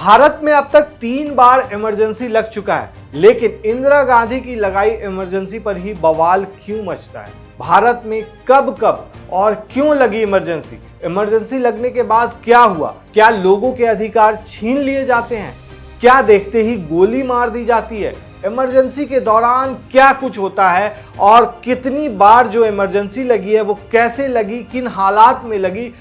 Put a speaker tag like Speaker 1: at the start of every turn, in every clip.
Speaker 1: भारत में अब तक 3 बार इमरजेंसी लग चुका है, लेकिन इंदिरा गांधी की लगाई इमरजेंसी पर ही बवाल क्यों मचता है? भारत में कब कब और क्यों लगी इमरजेंसी? इमरजेंसी लगने के बाद क्या हुआ? क्या लोगों के अधिकार छीन लिए जाते हैं? क्या देखते ही गोली मार दी जाती है? इमरजेंसी के दौरान क्या कुछ होता है और कितनी बार जो इमरजेंसी लगी है वो कैसे लगी, किन हालात में लगी,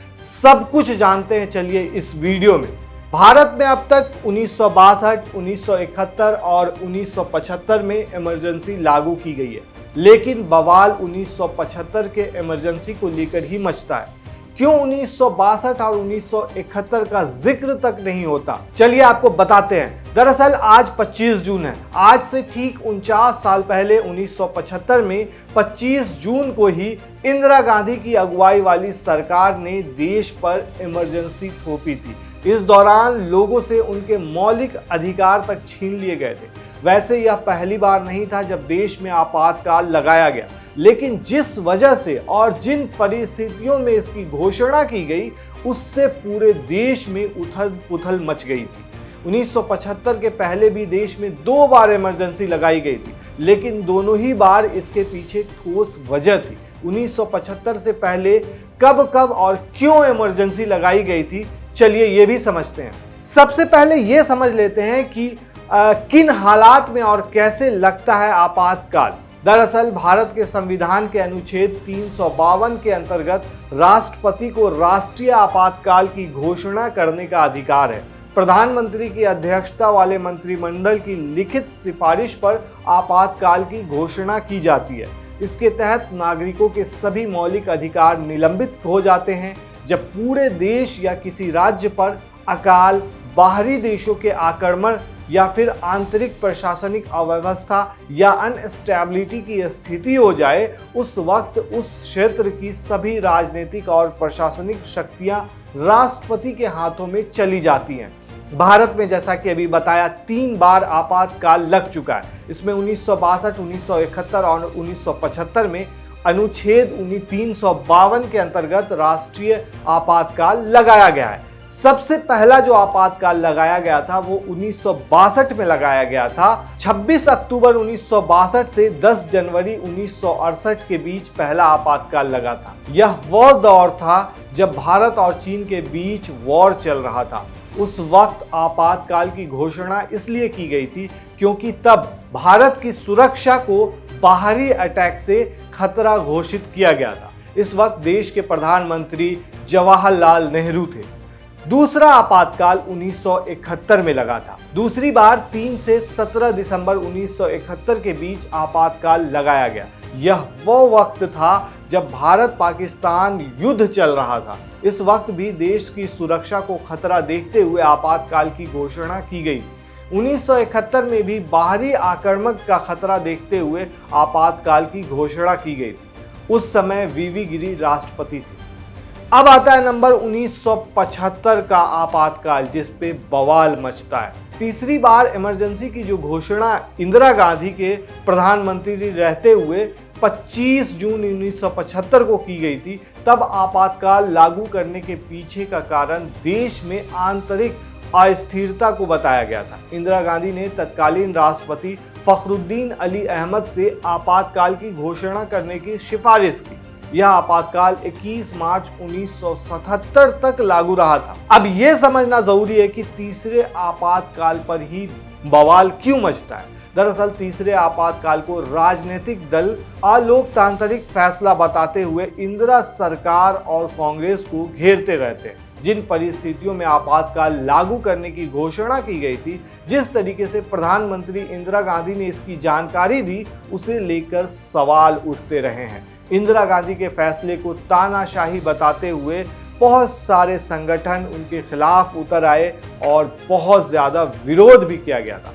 Speaker 1: सब कुछ जानते हैं चलिए इस वीडियो में। भारत में अब तक 1962, 1971 और 1975 में इमरजेंसी लागू की गई है, लेकिन बवाल 1975 के इमरजेंसी को लेकर ही मचता है। क्यों 1962 और 1971 का जिक्र तक नहीं होता? चलिए आपको बताते हैं। दरअसल आज 25 जून है। आज से ठीक 49 साल पहले 1975 में 25 जून को ही इंदिरा गांधी की अगुवाई वाली सरकार ने देश पर इमरजेंसी थोपी थी। इस दौरान लोगों से उनके मौलिक अधिकार तक छीन लिए गए थे। वैसे यह पहली बार नहीं था जब देश में आपातकाल लगाया गया, लेकिन जिस वजह से और जिन परिस्थितियों में इसकी घोषणा की गई, उससे पूरे देश में उथल पुथल मच गई थी। 1975 के पहले भी देश में 2 बार इमरजेंसी लगाई गई थी, लेकिन दोनों ही बार इसके पीछे ठोस वजह थी। 1975 से पहले कब कब और क्यों इमरजेंसी लगाई गई थी, चलिए ये भी समझते हैं। सबसे पहले ये समझ लेते हैं कि किन हालात में और कैसे लगता है आपातकाल। दरअसल भारत के संविधान के अनुच्छेद 352 के अंतर्गत राष्ट्रपति को राष्ट्रीय आपातकाल की घोषणा करने का अधिकार है। प्रधानमंत्री की अध्यक्षता वाले मंत्रिमंडल की लिखित सिफारिश पर आपातकाल की घोषणा की जाती है। इसके तहत नागरिकों के सभी मौलिक अधिकार निलंबित हो जाते हैं। जब पूरे देश या किसी राज्य पर अकाल, बाहरी देशों के आक्रमण या फिर आंतरिक प्रशासनिक अव्यवस्था या अनस्टेबिलिटी की स्थिति हो जाए, उस वक्त उस क्षेत्र की सभी राजनीतिक और प्रशासनिक शक्तियां राष्ट्रपति के हाथों में चली जाती हैं। भारत में जैसा कि अभी बताया 3 बार आपातकाल लग चुका है। इसमें 1962, 1971 और 1975 में अनुच्छेद 352 के अंतर्गत राष्ट्रीय आपातकाल लगाया गया है। सबसे पहला जो आपातकाल लगाया गया था वो 1962 में लगाया गया था। 26 अक्टूबर 1962 से 10 जनवरी 1968 के बीच पहला आपातकाल लगा था। यह वो दौर था जब भारत और चीन के बीच वॉर चल रहा था। उस वक्त आपातकाल की घोषणा इसलिए की गई थी क्योंकि तब भारत की सुरक्षा को बाहरी अटैक से खतरा घोषित किया गया था। इस वक्त देश के प्रधानमंत्री जवाहरलाल नेहरू थे। दूसरा आपातकाल 1971 में लगा था। दूसरी बार 3 से 17 दिसंबर 1971 के बीच आपातकाल लगाया गया। यह वो वक्त था जब भारत पाकिस्तान युद्ध चल रहा था। इस वक्त भी देश की सुरक्षा को खतरा देखते हुए आपातकाल की घोषणा की गई। 1971 में भी बाहरी आक्रमण का खतरा देखते हुए आपातकाल की घोषणा की गई थी। उस समय वीवी गिरी राष्ट्रपति थे। अब आता है नंबर 1975 का आपातकाल, जिस पे बवाल मचता है। तीसरी बार इमरजेंसी की जो घोषणा इंदिरा गांधी के प्रधानमंत्री रहते हुए 25 जून 1975 को की गई थी, तब आपातकाल लागू करने के पीछे का कारण देश में आंतरिक अस्थिरता को बताया गया था। इंदिरा गांधी ने तत्कालीन राष्ट्रपति फखरुद्दीन अली अहमद से आपातकाल की घोषणा करने की सिफारिश की। यह आपातकाल 21 मार्च 1977 तक लागू रहा था। अब यह समझना जरूरी है कि तीसरे आपातकाल पर ही बवाल क्यों मचता है। दरअसल तीसरे आपातकाल को राजनीतिक दल अलोकतांत्रिक फैसला बताते हुए इंदिरा सरकार और कांग्रेस को घेरते रहते हैं। जिन परिस्थितियों में आपातकाल लागू करने की घोषणा की गई थी, जिस तरीके से प्रधानमंत्री इंदिरा गांधी ने इसकी जानकारी दी, उसे लेकर सवाल उठते रहे हैं। इंदिरा गांधी के फैसले को तानाशाही बताते हुए बहुत सारे संगठन उनके खिलाफ उतर आए और बहुत ज्यादा विरोध भी किया गया था।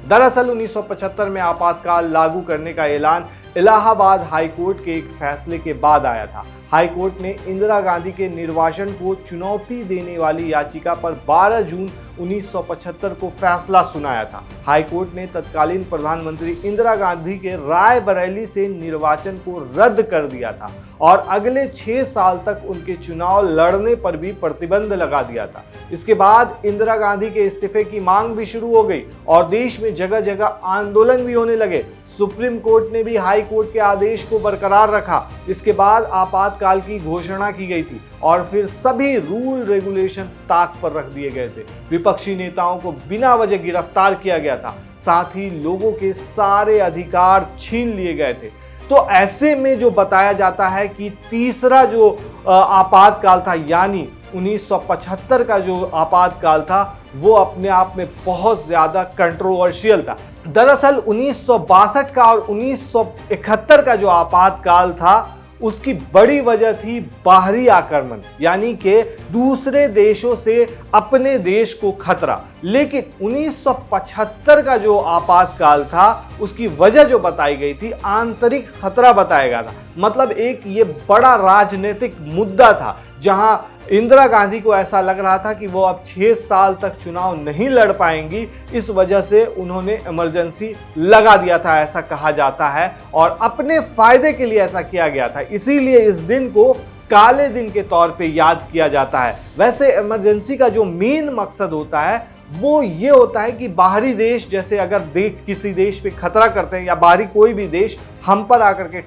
Speaker 1: दरअसल 1975 में आपातकाल लागू करने का ऐलान इलाहाबाद हाईकोर्ट के एक फैसले के बाद आया था। हाईकोर्ट ने इंदिरा गांधी के निर्वाचन को चुनौती देने वाली याचिका पर 12 जून 1975 को फैसला सुनाया था। हाईकोर्ट ने तत्कालीन प्रधानमंत्री इंदिरा गांधी के रायबरेली से निर्वाचन को रद्द कर दिया था और अगले 6 साल तक उनके चुनाव लड़ने पर भी प्रतिबंध लगा दिया था। इसके बाद इंदिरा गांधी के इस्तीफे की मांग भी शुरू हो गई और देश में जगह जगह आंदोलन भी होने लगे। सुप्रीम कोर्ट ने भी हाई कोर्ट के आदेश को बरकरार रखा। इसके बाद आपातकाल की घोषणा की गई थी और फिर सभी रूल रेगुलेशन ताक पर रख दिए गए थे। विपक्षी नेताओं को बिना वजह गिरफ्तार किया गया था, साथ ही लोगों के सारे अधिकार छीन लिए गए थे। तो ऐसे में जो बताया जाता है कि तीसरा जो आपातकाल था, यानी 1975 का जो आपातकाल था, वो अपने आप में बहुत ज्यादा कंट्रोवर्शियल था। दरअसल 1962 का और 1971 का जो आपातकाल था, उसकी बड़ी वजह थी बाहरी आक्रमण, यानी कि दूसरे देशों से अपने देश को खतरा। लेकिन 1975 का जो आपातकाल था, उसकी वजह जो बताई गई थी, आंतरिक खतरा बताया गया था। मतलब एक ये बड़ा राजनीतिक मुद्दा था, जहां इंदिरा गांधी को ऐसा लग रहा था कि वो अब 6 साल तक चुनाव नहीं लड़ पाएंगी। इस वजह से उन्होंने इमरजेंसी लगा दिया था, ऐसा कहा जाता है, और अपने फायदे के लिए ऐसा किया गया था। इसीलिए इस दिन को काले दिन के तौर पे याद किया जाता है। वैसे इमरजेंसी का जो मेन मकसद होता है वो ये होता है कि बाहरी देश, जैसे अगर किसी देश पे खतरा करते हैं या बाहरी कोई भी देश हम पर आकर के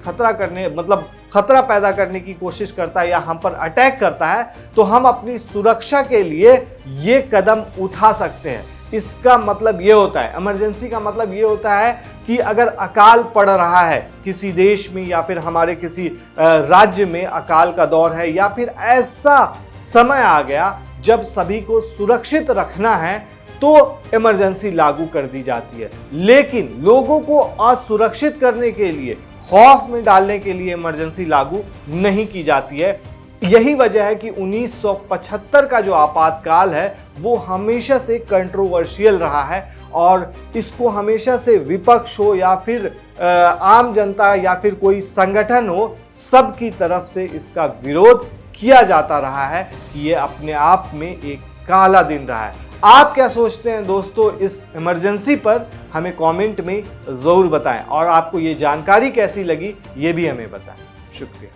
Speaker 1: खतरा पैदा करने की कोशिश करता है या हम पर अटैक करता है, तो हम अपनी सुरक्षा के लिए ये कदम उठा सकते हैं। इसका मतलब ये होता है, इमरजेंसी का मतलब ये होता है कि अगर अकाल पड़ रहा है किसी देश में या फिर हमारे किसी राज्य में अकाल का दौर है, या फिर ऐसा समय आ गया जब सभी को सुरक्षित रखना है, तो इमरजेंसी लागू कर दी जाती है। लेकिन लोगों को असुरक्षित करने के लिए, खौफ में डालने के लिए इमरजेंसी लागू नहीं की जाती है। यही वजह है कि 1975 का जो आपातकाल है वो हमेशा से कंट्रोवर्शियल रहा है और इसको हमेशा से विपक्ष हो या फिर आम जनता या फिर कोई संगठन हो, सब की तरफ से इसका विरोध किया जाता रहा है कि ये अपने आप में एक काला दिन रहा है। आप क्या सोचते हैं दोस्तों इस इमरजेंसी पर? हमें कमेंट में ज़रूर बताएं और आपको ये जानकारी कैसी लगी ये भी हमें बताएं। शुक्रिया।